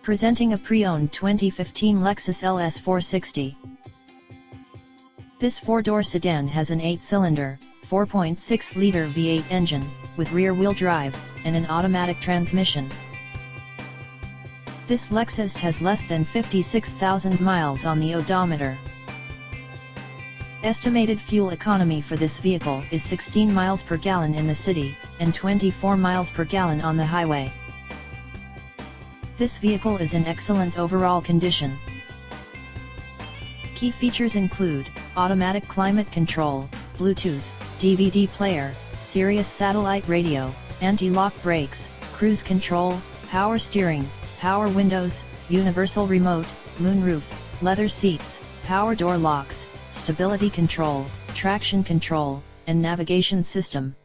Presenting a pre-owned 2015 Lexus LS 460. This four-door sedan has an 8-cylinder, 4.6-liter V8 engine, with rear-wheel drive, and an automatic transmission. This Lexus has less than 56,000 miles on the odometer. Estimated fuel economy for this vehicle is 16 miles per gallon in the city, and 24 miles per gallon on the highway. This vehicle is in excellent overall condition. Key features include automatic climate control, Bluetooth, DVD player, Sirius satellite radio, anti-lock brakes, cruise control, power steering, power windows, universal remote, moonroof, leather seats, power door locks, stability control, traction control, and navigation system.